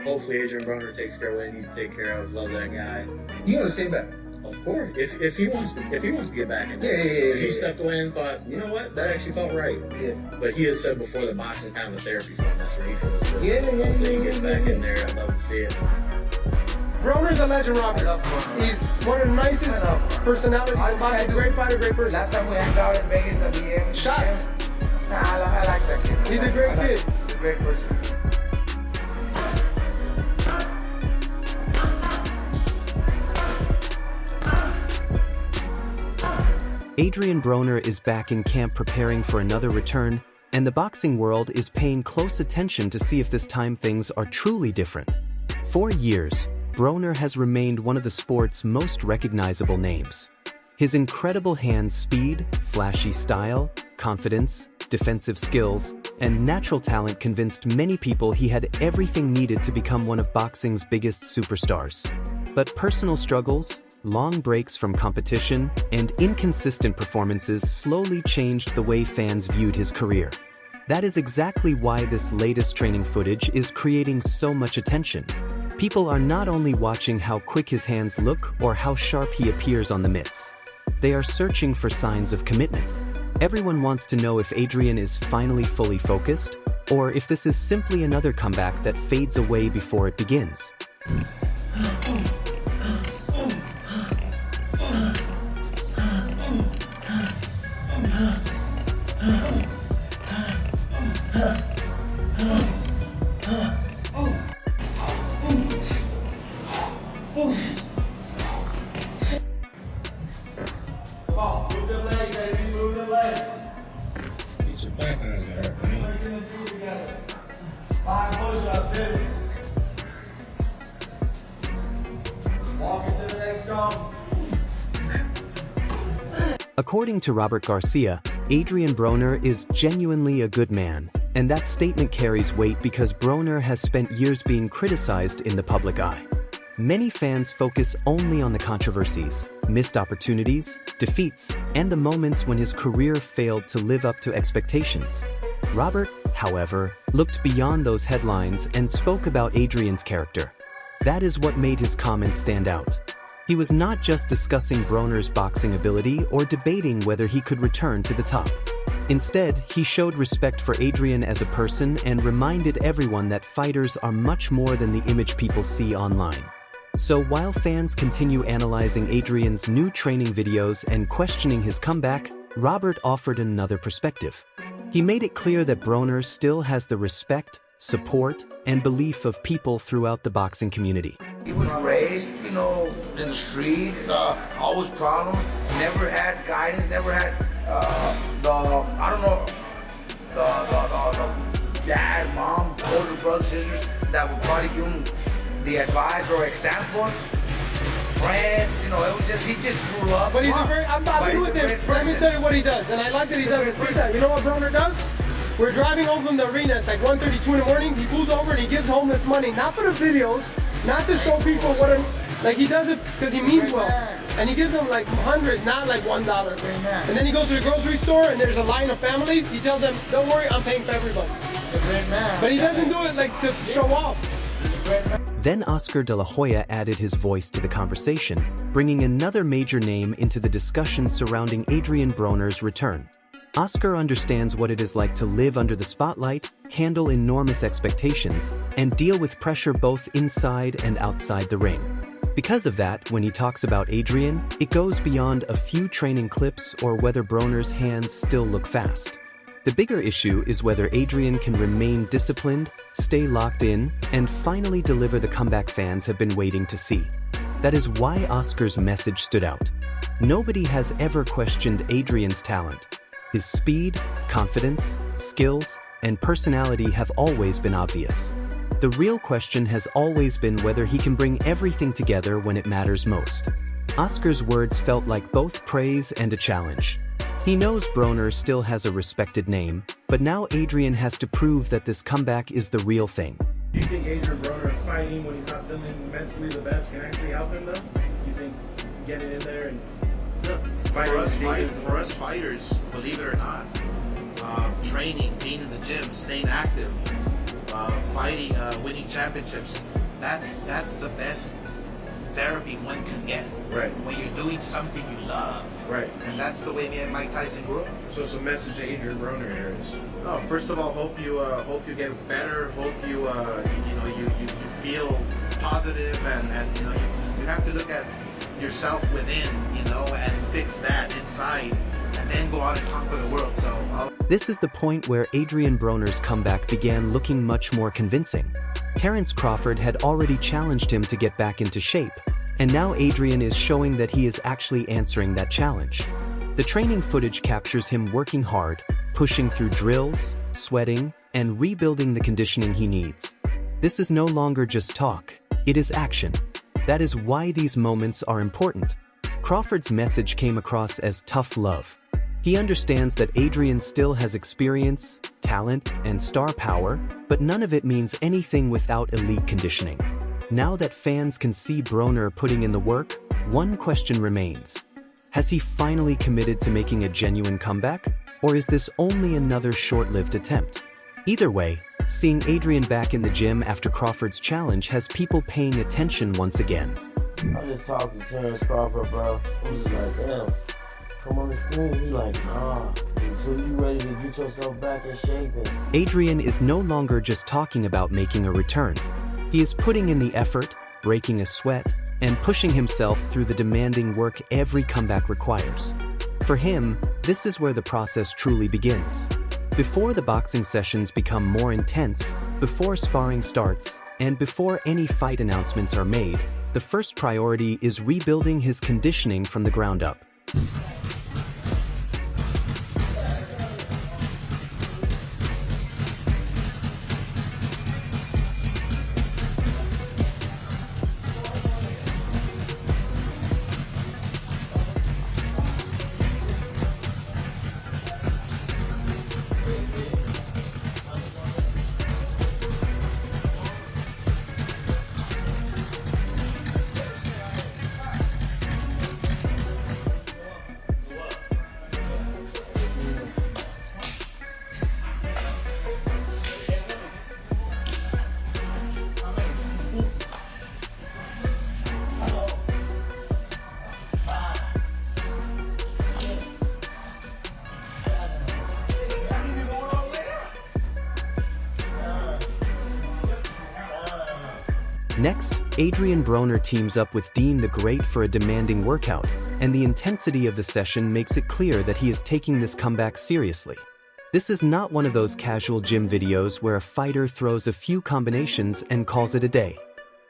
Hopefully Adrien Broner takes care of what he needs to take care of. Love that guy. You gonna stay back? Of course. If he wants to get back in there. If he stepped away and thought, you know what, that actually felt right. Yeah. But he has said before that boxing kind of a therapy for him. That's where he feels good. Yeah. Hopefully he gets back in there. I'd love to see it. Broner's a legend, Robert. I love Broner. He's one of the nicest personalities in boxing. Great fighter, great person. Last time we hung out in Vegas at the end. Shots. Nah, I like that kid. He's a great kid. He's a great person. Adrien Broner is back in camp preparing for another return, and the boxing world is paying close attention to see if this time things are truly different. For years, Broner has remained one of the sport's most recognizable names. His incredible hand speed, flashy style, confidence, defensive skills, and natural talent convinced many people he had everything needed to become one of boxing's biggest superstars. But personal struggles, long breaks from competition, and inconsistent performances slowly changed the way fans viewed his career. That is exactly why this latest training footage is creating so much attention. People are not only watching how quick his hands look or how sharp he appears on the mitts. They are searching for signs of commitment. Everyone wants to know if Adrien is finally fully focused, or if this is simply another comeback that fades away before it begins. According to Robert Garcia, Adrien Broner is genuinely a good man, and that statement carries weight because Broner has spent years being criticized in the public eye. Many fans focus only on the controversies, missed opportunities, defeats, and the moments when his career failed to live up to expectations. Robert, however, looked beyond those headlines and spoke about Adrien's character. That is what made his comments stand out. He was not just discussing Broner's boxing ability or debating whether he could return to the top. Instead, he showed respect for Adrien as a person and reminded everyone that fighters are much more than the image people see online. So while fans continue analyzing Adrien's new training videos and questioning his comeback, Robert offered another perspective. He made it clear that Broner still has the respect, support, and belief of people throughout the boxing community. He was raised, in the streets, always problems, never had guidance, never had the dad, mom, older brothers, sisters that would probably give him the advice or example. Friends, it was just, he just grew up. But he's I'm with him. Let me tell you what he does, and I like that he does it first time. You know what Broner does? We're driving home from the arena, it's like 1:32 in the morning, he pulls over and he gives homeless money, not for the videos, not to show people he does it because he means well. And he gives them like hundreds, not like $1. And then he goes to the grocery store and there's a line of families, he tells them, don't worry, I'm paying for everybody. But he doesn't do it to show off. Then Oscar de la Hoya added his voice to the conversation, bringing another major name into the discussion surrounding Adrien Broner's return. Oscar understands what it is like to live under the spotlight, handle enormous expectations, and deal with pressure both inside and outside the ring. Because of that, when he talks about Adrien, it goes beyond a few training clips or whether Broner's hands still look fast. The bigger issue is whether Adrien can remain disciplined, stay locked in, and finally deliver the comeback fans have been waiting to see. That is why Oscar's message stood out. Nobody has ever questioned Adrien's talent. His speed, confidence, skills, and personality have always been obvious. The real question has always been whether he can bring everything together when it matters most. Oscar's words felt like both praise and a challenge. He knows Broner still has a respected name, but now Adrien has to prove that this comeback is the real thing. Do you think Adrien Broner fighting when he's not feeling mentally the best can actually help him though? Do you think getting in there and for us fighters, believe it or not, training, being in the gym, staying active, fighting, winning championships. That's the best therapy one can get. Right. When you're doing something you love. Right. And that's the way me and Mike Tyson grew up. So it's a message to Adrien Broner here is. Oh, first of all, hope you get better. Hope you feel positive, and you have to look at yourself within, and fix that inside, and then go out and conquer the world. So This is the point where Adrien Broner's comeback began looking much more convincing. Terence Crawford had already challenged him to get back into shape, and now Adrien is showing that he is actually answering that challenge. The training footage captures him working hard, pushing through drills, sweating, and rebuilding the conditioning he needs. This is no longer just talk, it is action. That is why these moments are important. Crawford's message came across as tough love. He understands that Adrien still has experience, talent, and star power, but none of it means anything without elite conditioning. Now that fans can see Broner putting in the work, one question remains. Has he finally committed to making a genuine comeback? Or is this only another short-lived attempt? Either way, seeing Adrien back in the gym after Crawford's challenge has people paying attention once again. I just talked to Terence Crawford, bro. I was just like, damn, come on the screen. He like, nah, until you ready to get yourself back in shape. Adrien is no longer just talking about making a return. He is putting in the effort, breaking a sweat, and pushing himself through the demanding work every comeback requires. For him, this is where the process truly begins. Before the boxing sessions become more intense, before sparring starts, and before any fight announcements are made, the first priority is rebuilding his conditioning from the ground up. Next, Adrien Broner teams up with Dean the Great for a demanding workout, and the intensity of the session makes it clear that he is taking this comeback seriously. This is not one of those casual gym videos where a fighter throws a few combinations and calls it a day.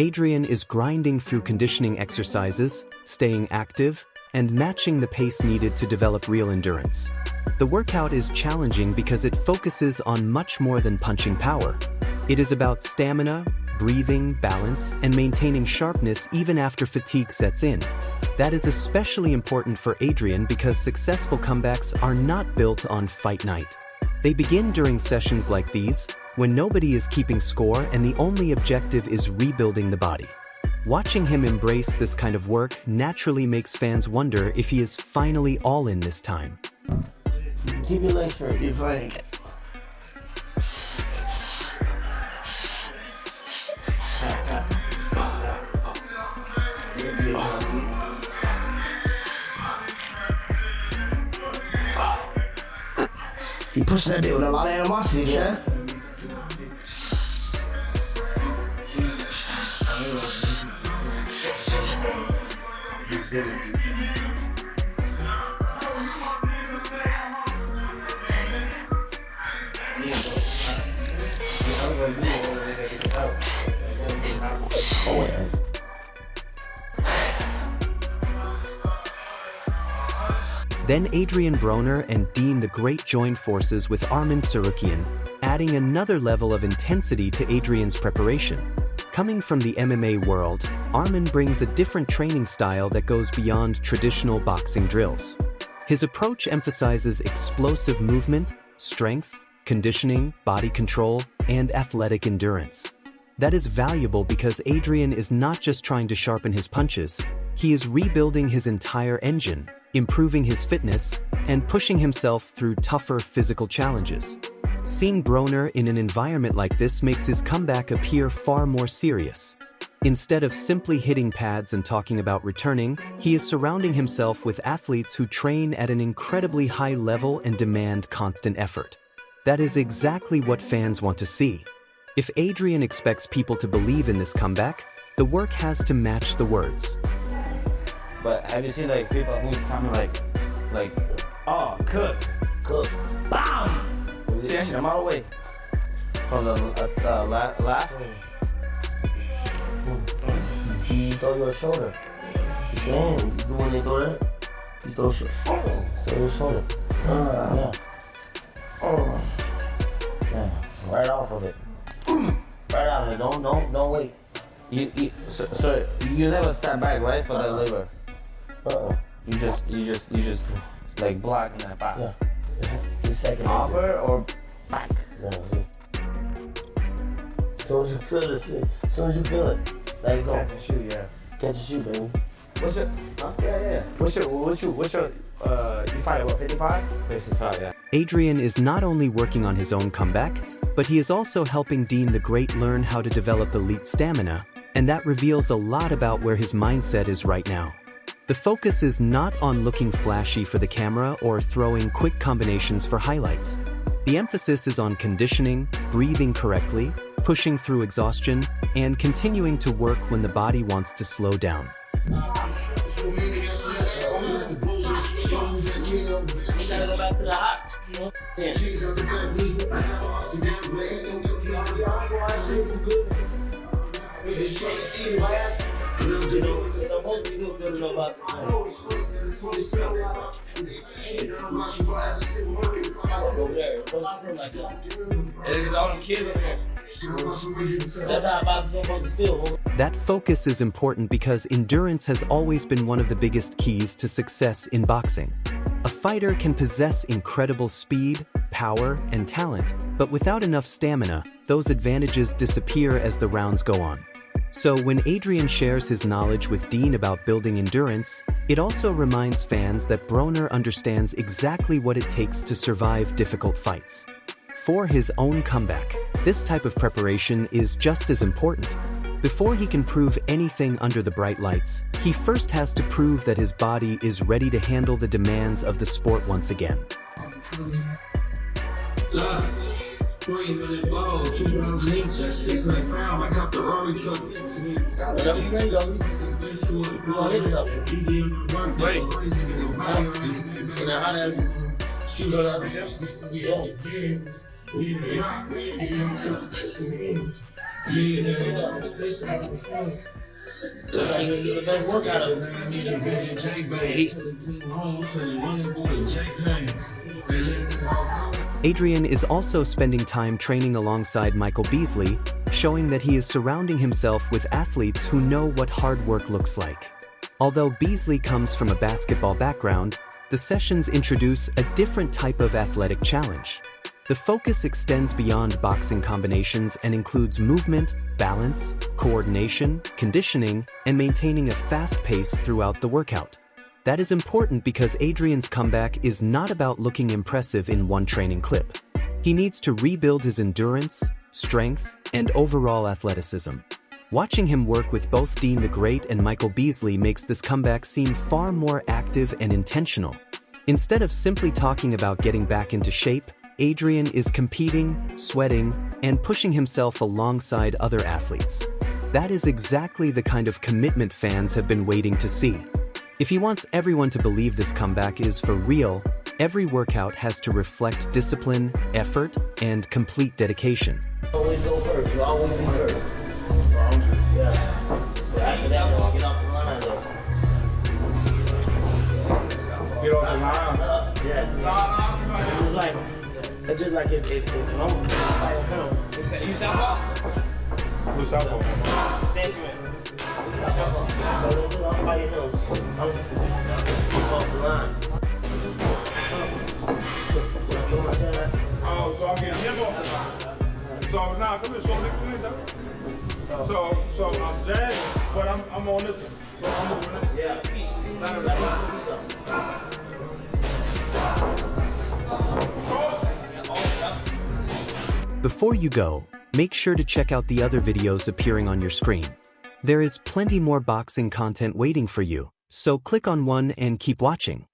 Adrien is grinding through conditioning exercises, staying active, and matching the pace needed to develop real endurance. The workout is challenging because it focuses on much more than punching power. It is about stamina, breathing, balance, and maintaining sharpness even after fatigue sets in. That is especially important for Adrien because successful comebacks are not built on fight night. They begin during sessions like these, when nobody is keeping score and the only objective is rebuilding the body. Watching him embrace this kind of work naturally makes fans wonder if he is finally all in this time. Keep your legs straight. You're playing. He pushed that bit with a lot of animosity, yeah? Then Adrien Broner and Dean the Great join forces with Arman Tsarukyan, adding another level of intensity to Adrien's preparation. Coming from the MMA world, Arman brings a different training style that goes beyond traditional boxing drills. His approach emphasizes explosive movement, strength, conditioning, body control, and athletic endurance. That is valuable because Adrien is not just trying to sharpen his punches, he is rebuilding his entire engine, improving his fitness, and pushing himself through tougher physical challenges. Seeing Broner in an environment like this makes his comeback appear far more serious. Instead of simply hitting pads and talking about returning, he is surrounding himself with athletes who train at an incredibly high level and demand constant effort. That is exactly what fans want to see. If Adrien expects people to believe in this comeback, the work has to match the words. But have you seen like people who's coming like, oh, cook, bam! See that shit a mile away from the last. You throw your shoulder. Man, you do when they throw that? You throw your shoulder. Yeah. Yeah. Right off of it. Right out of it. Don't wait. So you never stand back, right, for that labor? You just like block and then back. Yeah. The second. Upper or back? No, as soon as you feel it, let it go. Catch and shoot, yeah. Catch and shoot, baby. What's your? Huh? Yeah. What's your? You fight at what? 55? 55, yeah. Adrien is not only working on his own comeback, but he is also helping Dean the Great learn how to develop elite stamina, and that reveals a lot about where his mindset is right now. The focus is not on looking flashy for the camera or throwing quick combinations for highlights. The emphasis is on conditioning, breathing correctly, pushing through exhaustion, and continuing to work when the body wants to slow down. That focus is important because endurance has always been one of the biggest keys to success in boxing. A fighter can possess incredible speed, power, and talent, but without enough stamina, those advantages disappear as the rounds go on. So when Adrien shares his knowledge with Dean about building endurance, it also reminds fans that Broner understands exactly what it takes to survive difficult fights. For his own comeback, this type of preparation is just as important. Before he can prove anything under the bright lights, he first has to prove that his body is ready to handle the demands of the sport once again. Adrien is also spending time training alongside Michael Beasley, showing that he is surrounding himself with athletes who know what hard work looks like. Although Beasley comes from a basketball background, the sessions introduce a different type of athletic challenge. The focus extends beyond boxing combinations and includes movement, balance, coordination, conditioning, and maintaining a fast pace throughout the workout. That is important because Adrien's comeback is not about looking impressive in one training clip. He needs to rebuild his endurance, strength, and overall athleticism. Watching him work with both Dean the Great and Michael Beasley makes this comeback seem far more active and intentional. Instead of simply talking about getting back into shape, Adrien is competing, sweating, and pushing himself alongside other athletes. That is exactly the kind of commitment fans have been waiting to see. If he wants everyone to believe this comeback is for real, every workout has to reflect discipline, effort, and complete dedication. Always go first. You always be first. Yeah. After that one, get off the line though. Get off the line. Yeah. It's just like if I'm fighting him. You southpaw? Who's southpaw? Stationary. I'm fighting him. I'm off the line. Oh, so I'm getting him off the line. So now, come here, show me. So I'm jazzed, but I'm on this. So I'm moving it. Yeah. Before you go, make sure to check out the other videos appearing on your screen. There is plenty more boxing content waiting for you, so click on one and keep watching.